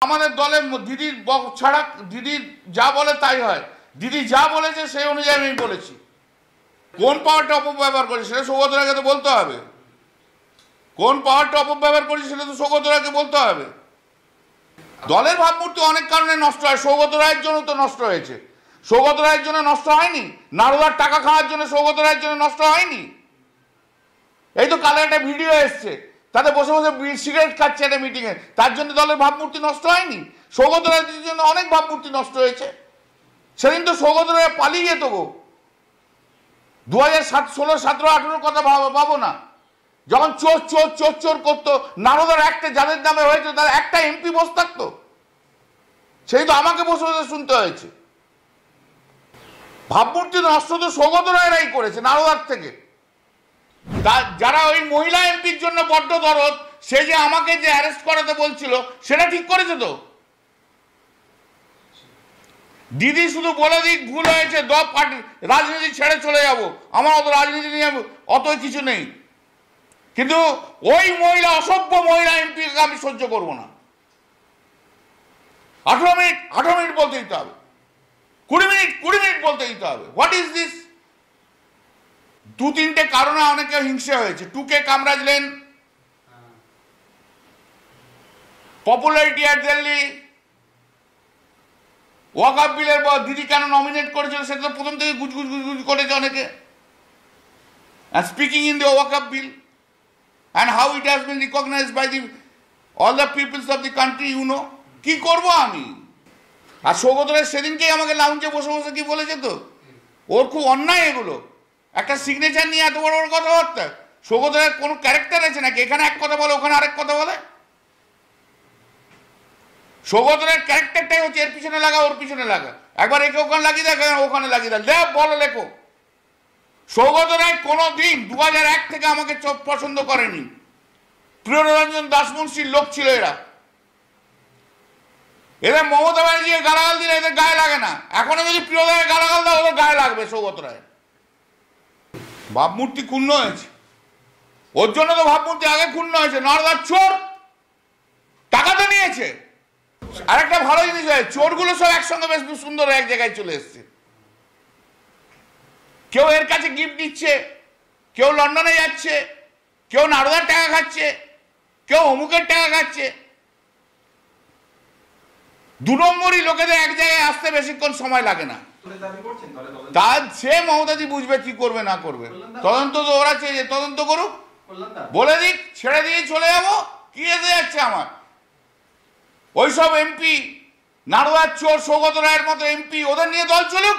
আমাদের দলে দিদির ছাড়া দিদি যা বলে তাই হয়। দিদি যা বলেছে সেই অনুযায়ী আমি বলেছি। কোন পাওয়ারটা অপব্যবহার করেছে সেটা সৌগত রায়কে তো বলতে হবে। কোন পাওয়ারটা অপব্যবহার করেছে সেটা তো সৌগত রায়কে বলতে হবে। দলের ভাবমূর্তি অনেক কারণে নষ্ট হয়, সৌগত রায়ের জন্য তো নষ্ট হয়েছে। সৌগত রায়ের জন্য নষ্ট হয়নি, নারদার টাকা খাওয়ার জন্য সৌগত রায়ের জন্য নষ্ট হয়নি। এই তো কালে একটা ভিডিও এসছে, তাতে বসে বসে সিগারেট খাচ্ছে একটা মিটিংয়ে, তার জন্য দলের ভাবমূর্তি নষ্ট হয়নি। সৌগত রায়ের জন্য অনেক ভাবমূর্তি নষ্ট হয়েছে। সেদিন তো সৌগত রায় পালিয়ে যেত গো। 2016, 17, 18 কথা ভাবো না, যখন চোর চোর চোর চোর করতো, নারদার একটা যাদের নামে হয়েছে তার একটা এমপি বসে থাকতো, সেই তো আমাকে বসে বসে শুনতে হয়েছে। ভাবমূর্তি নষ্ট তো সৌগত রায়রাই করেছে নারদার থেকে। যারা ওই মহিলা এমপির জন্য বড্ড দরদ, সে যে আমাকে যে অ্যারেস্ট করাতে বলছিল সেটা ঠিক করেছে তো। দিদি শুধু বলে দিক ভুল হয়েছে, রাজনীতি ছেড়ে চলে যাব, আমার অত রাজনীতি নিয়ে অত কিছু নেই, কিন্তু ওই মহিলা, অসভ্য মহিলা এমপিকে আমি সহ্য করব না। 18 মিনিট বলতে দিতে হবে, 20 মিনিট বলতে দিতে হবে। What is this? 2-3টে কারণে অনেকে হিংসে হয়েছে। টুকে কামরাজলেন, পপুলারিটি অ্যাট দিল্লি, ওয়াকআপ বিলের দিদি কেন নমিনেট করেছিল সেটা তো প্রথম থেকে গুজগুজ করেছে অনেকে। Speaking in the walk up bill and how it has been recognized by all the peoples of the country, you know. কি করব আমি? আর সৌগত রায় সেদিনকেই আমাকে লাউঞ্জে বসে বসে কি বলেছে তো, ওর খুব অন্যায় এগুলো, একটা সিগনেচার নিয়ে এত বড় বড় কথাবার্তা। সৌগত রায়ের কোনো ক্যারেক্টার আছে নাকি? এখানে এক কথা বলে ওখানে আরেক কথা বলে। সৌগত রায়ের ক্যারেক্টারটাই হচ্ছে এর পিছনে লাগা ওর পিছনে লাগা, একবার একে ওখানে লাগিয়ে দেখ, ওখানে লাগিয়ে দেখ, বলো লেখো। সৌগত রায় কোনোদিন 2001 থেকে আমাকে পছন্দ করেনি। প্রিয়রঞ্জন দাসমুন্সির লোক ছিল এরা। এদের মমতা ব্যানার্জি গালাগাল দিলে এদের গায়ে লাগে না, এখনো যদি প্রিয়দাকে গালাগাল দেয় ওদের গায়ে লাগবে। সৌগত রায় ভাবমূর্তি ক্ষুণ্ণ হয়েছে, ওর জন্য তো ভাবমূর্তি আগে ক্ষুণ্ণ হয়েছে। নরদার চোর, টাকা তো নিয়েছে। আর একটা ভালো জিনিস হয়, চোরগুলো সব একসঙ্গে বেশ সুন্দর এক জায়গায় চলে এসছে। কেউ এর কাছে গিফট দিচ্ছে, কেউ লন্ডনে যাচ্ছে, কেউ নারদার টাকা খাচ্ছে, কেউ অমুকের টাকা খাচ্ছে। 2 নম্বরই লোকেদের এক জায়গায় আসতে বেশিক্ষণ সময় লাগে না। তার সে মমতাজি বুঝবে কি করবে না করবে। তদন্ত তো ওরা চেয়ে, তদন্ত করুক, বলে দিক, ছেড়ে দিয়ে চলে যাবো। কি এসে যাচ্ছে আমার? ওইসব এমপি, নারদার চোর সৌগত রায়ের মতো এমপি, ওদের নিয়ে দল চলুক।